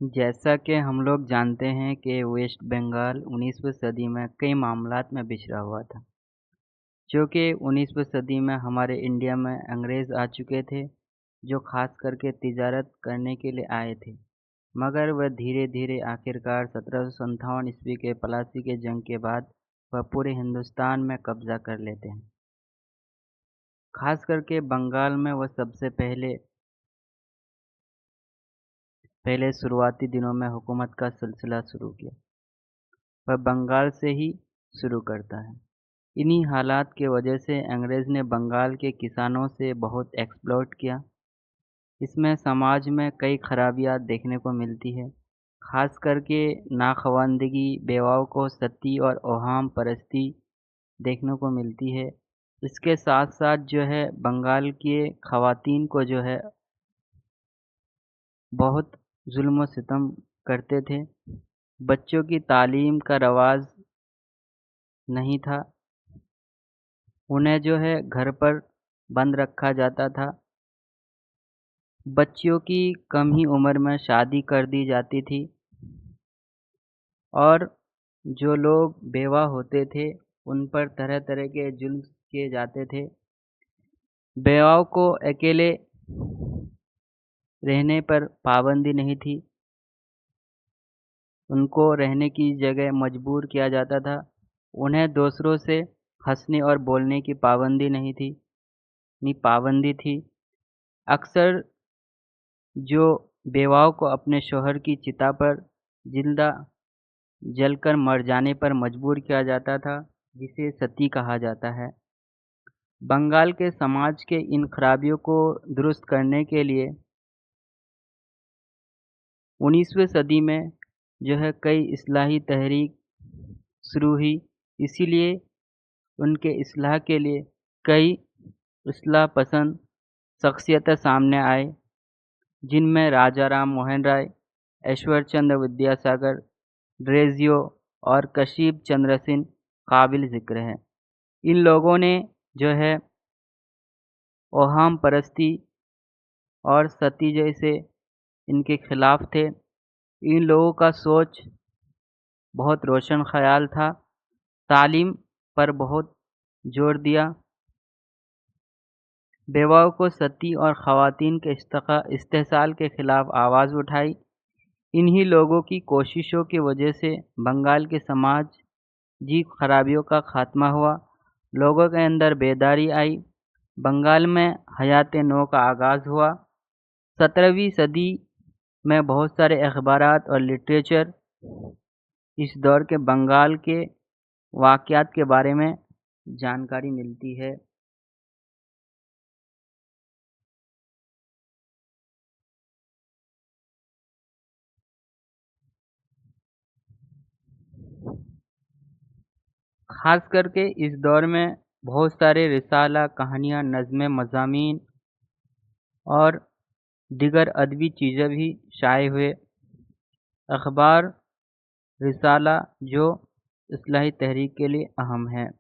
जैसा कि हम लोग जानते हैं कि वेस्ट बंगाल 19वीं सदी में कई मामलात में पिछड़ा हुआ था, क्योंकि 19वीं सदी में हमारे इंडिया में अंग्रेज़ आ चुके थे, जो ख़ास करके तिजारत करने के लिए आए थे। मगर वह धीरे-धीरे आखिरकार 1757 ईस्वी के प्लासी के जंग के बाद वह पूरे हिंदुस्तान में कब्ज़ा कर लेते हैं। ख़ास करके बंगाल में वह सबसे पहले पहले शुरुआती दिनों में हुकूमत का सिलसिला शुरू किया। वह बंगाल से ही शुरू करता है। इन्हीं हालात के वजह से अंग्रेज़ ने बंगाल के किसानों से बहुत एक्सप्लॉइट किया। इसमें समाज में कई खराबियाँ देखने को मिलती है, ख़ास करके नाखवानदगी, बेवाओं को सती और ओहाम परस्ती देखने को मिलती है। इसके साथ-साथ जो है बंगाल के ख़वातीन को जो है बहुत ज़ुल्म व सितम करते थे। बच्चों की तालीम का रवाज नहीं था। उन्हें जो है घर पर बंद रखा जाता था। बच्चियों की कम ही उम्र में शादी कर दी जाती थी और जो लोग बेवा होते थे, उन पर तरह-तरह के जुल्म किए जाते थे। बेवाओं को अकेले रहने पर पाबंदी नहीं थी, उनको रहने की जगह मजबूर किया जाता था। उन्हें दूसरों से हँसने और बोलने की पाबंदी थी। अक्सर जो बेवाओं को अपने शौहर की चिता पर जिंदा जलकर मर जाने पर मजबूर किया जाता था, जिसे सती कहा जाता है। बंगाल के समाज के इन खराबियों को दुरुस्त करने के लिए 19वीं सदी में जो है कई इस्लाही तहरीक शुरू हुई। इसीलिए उनके इस्लाह के लिए कई इस्लाह पसंद शख्सियतें सामने आए, जिनमें राजा राम मोहन राय, ऐश्वर्य चंद्र विद्यासागर, ड्रेजियो और कशीप चंद्र सेन काबिल ज़िक्र हैं। इन लोगों ने जो है ओहाम परस्ती और सती जैसे इनके खिलाफ थे। इन लोगों का सोच बहुत रोशन ख़याल था। तालीम पर बहुत जोर दिया। बेवाओं को सती और ख़वातीन के इस्तेहसाल के खिलाफ आवाज़ उठाई। इन्हीं लोगों की कोशिशों की वजह से बंगाल के समाजी खराबियों का खात्मा हुआ। लोगों के अंदर बेदारी आई। बंगाल में हयात नौ का आगाज़ हुआ। 17वीं सदी में बहुत सारे अखबारात और लिटरेचर इस दौर के बंगाल के वाक़यात के बारे में जानकारी मिलती है। ख़ास करके इस दौर में बहुत सारे रिसाला, कहानियाँ, नज़्में, मज़ामीन और दीगर अदबी चीज़ें भी शाये हुए। अखबार, रिसाला जो इस्लाही तहरीक के लिए अहम है।